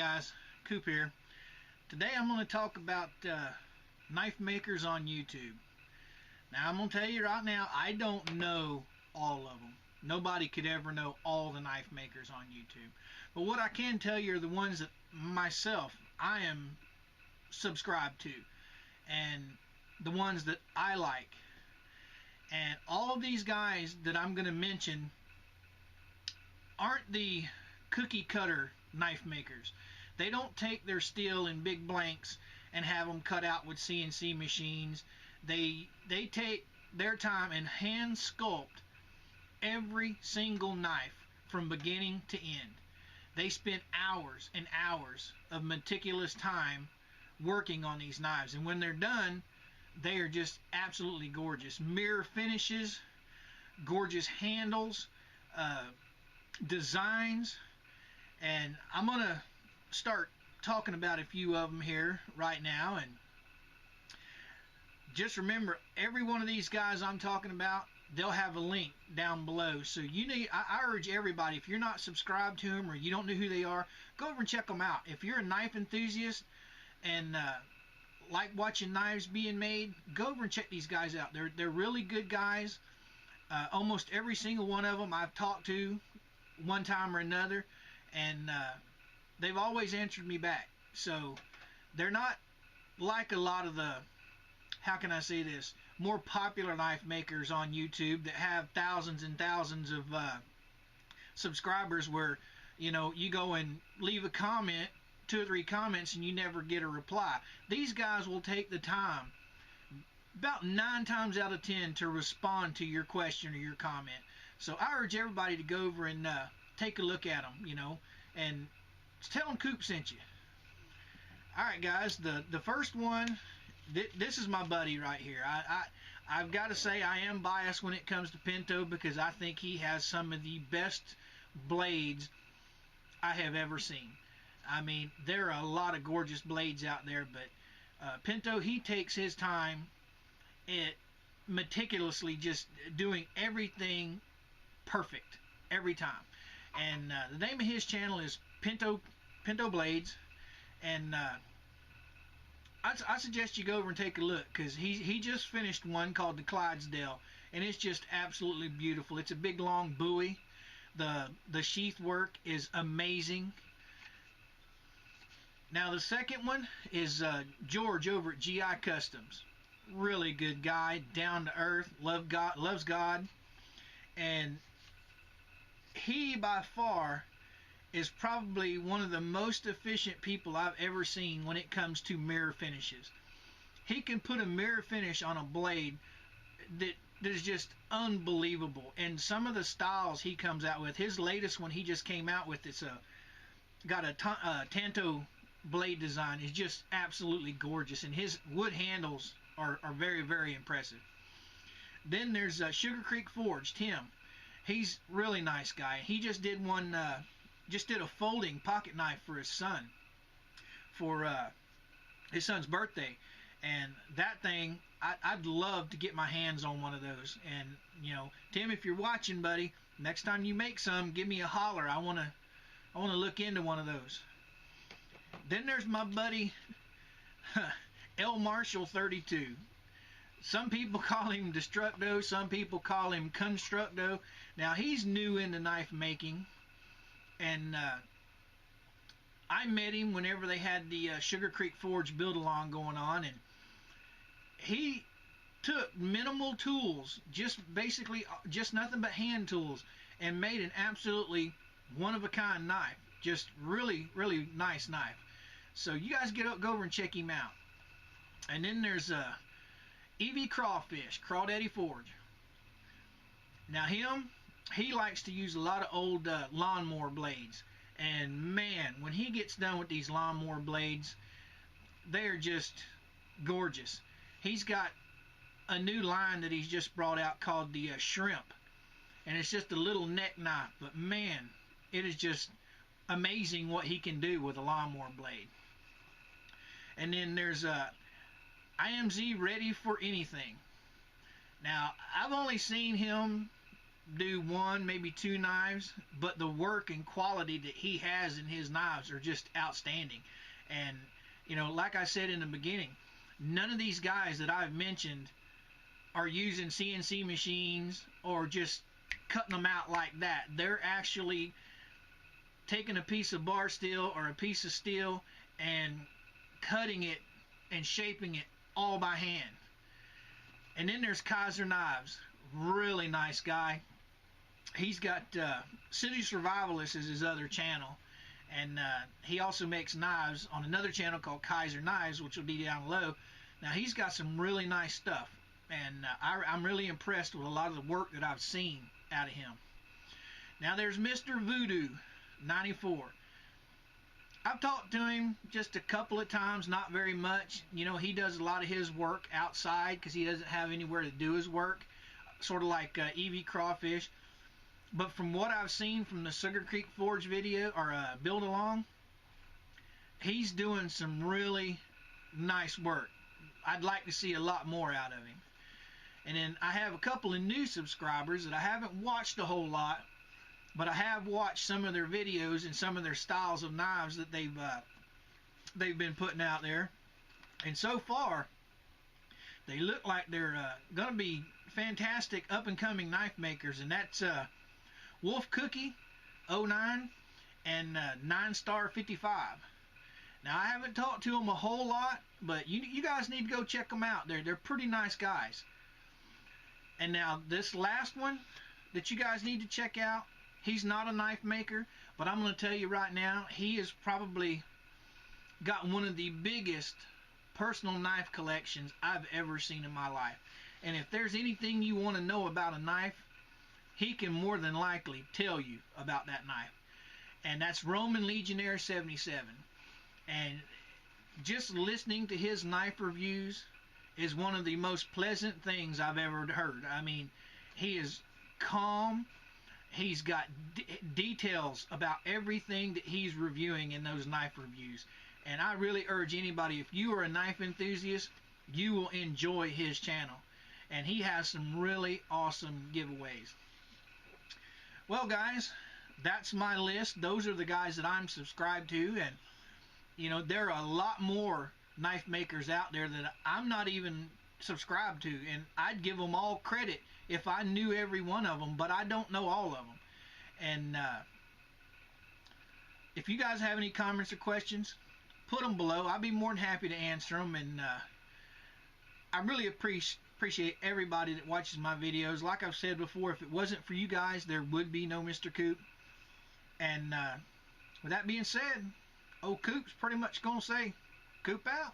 guys, Coop here. Today I'm going to talk about knife makers on YouTube. Now I'm going to tell you right now, I don't know all of them. Nobody could ever know all the knife makers on YouTube. But what I can tell you are the ones that myself, I am subscribed to. And the ones that I like. And all of these guys that I'm going to mention aren't the cookie cutter knife makers. They don't take their steel in big blanks and have them cut out with CNC machines. They take their time and hand sculpt every single knife from beginning to end. They spend hours and hours of meticulous time working on these knives, and when they're done, they are just absolutely gorgeous. Mirror finishes, gorgeous handles, designs, and I'm gonna start talking about a few of them here right now. And just remember, every one of these guys I'm talking about, they'll have a link down below. So I urge everybody, if you're not subscribed to them or you don't know who they are, go over and check them out. If you're a knife enthusiast and like watching knives being made, go over and check these guys out. They're really good guys. Almost every single one of them I've talked to one time or another, and they've always answered me back. So they're not like a lot of the, how can I say this, more popular knife makers on YouTube that have thousands and thousands of subscribers, where you go and leave a comment, 2 or 3 comments, and you never get a reply. These guys will take the time about 9 times out of 10 to respond to your question or your comment. So I urge everybody to go over and take a look at them, and tell them Coop sent you. Alright guys, the first one, this is my buddy right here. I've got to say, I am biased when it comes to Pinto, because I think he has some of the best blades I have ever seen. I mean, there are a lot of gorgeous blades out there, but Pinto, he takes his time at meticulously just doing everything perfect every time. And the name of his channel is Pinto Blades, and I suggest you go over and take a look, because he just finished one called the Clydesdale, and it's just absolutely beautiful. It's a big long Bowie. The sheath work is amazing. Now the second one is George over at GI Customs. Really good guy, down to earth, loves God, and he by far is probably one of the most efficient people I've ever seen when it comes to mirror finishes. He can put a mirror finish on a blade that is just unbelievable. And some of the styles he comes out with, his latest one he just came out with, it's got a Tanto blade design, is just absolutely gorgeous, and his wood handles are very, very impressive. Then there's Sugar Creek Forge, Tim. He's a really nice guy. He just did one, just did a folding pocket knife for his son, for his son's birthday, and that thing, I'd love to get my hands on one of those. And Tim, if you're watching, buddy, next time you make some, give me a holler. I wanna look into one of those. Then there's my buddy L Marshall 32. Some people call him Destructo, some people call him Constructo. Now he's new into knife making, and I met him whenever they had the Sugar Creek Forge build-along going on, and he took minimal tools, basically just nothing but hand tools, and made an absolutely one-of-a-kind knife. Just really, really nice knife. So you guys go over and check him out. And then there's Evie Crawfish, Crawdaddy Forge. Now he likes to use a lot of old lawnmower blades, and man, when he gets done with these lawnmower blades, they're just gorgeous. He's got a new line that he's just brought out called the Shrimp, and it's just a little neck knife, but man, it is just amazing what he can do with a lawnmower blade. And then there's IMZ Ready for Anything. Now, I've only seen him do one, maybe two knives, but the work and quality that he has in his knives are just outstanding. And, you know, like I said in the beginning, none of these guys that I've mentioned are using CNC machines or just cutting them out like that. They're actually taking a piece of bar steel or a piece of steel and cutting it and shaping it all by hand. And then there's Kaiser Knives. Really nice guy. He's got City Survivalist is his other channel, and he also makes knives on another channel called Kaiser Knives, which will be down low. Now he's got some really nice stuff, and I'm really impressed with a lot of the work that I've seen out of him. Now there's Mr. Voodoo 94. I've talked to him just a couple of times, not very much. You know, he does a lot of his work outside because he doesn't have anywhere to do his work, sort of like Evie Crawfish. But from what I've seen from the Sugar Creek Forge video, or build along, he's doing some really nice work. I'd like to see a lot more out of him. And then I have a couple of new subscribers that I haven't watched a whole lot, but I have watched some of their videos and some of their styles of knives that they've been putting out there. And so far, they look like they're going to be fantastic up-and-coming knife makers. And that's Wolf Cookie 09 and 9 Star 55. Now, I haven't talked to them a whole lot, but you guys need to go check them out. They're pretty nice guys. And now this last one that you guys need to check out, he's not a knife maker, but I'm going to tell you right now, he has probably got one of the biggest personal knife collections I've ever seen in my life. And if there's anything you want to know about a knife, he can more than likely tell you about that knife. And that's Roman Legionnaire 77. And just listening to his knife reviews is one of the most pleasant things I've ever heard. I mean, he is calm. He's got details about everything that he's reviewing in those knife reviews. And I really urge anybody, if you are a knife enthusiast, you will enjoy his channel. And he has some really awesome giveaways. Well, guys, that's my list. Those are the guys that I'm subscribed to. And, you know, there are a lot more knife makers out there that I'm not even subscribed to. And I'd give them all credit if I knew every one of them, but I don't know all of them. And if you guys have any comments or questions, put them below. I'll be more than happy to answer them. And I really appreciate everybody that watches my videos. Like I've said before, if it wasn't for you guys, there would be no Mr. Coop. And with that being said, old Coop's pretty much going to say, Coop out.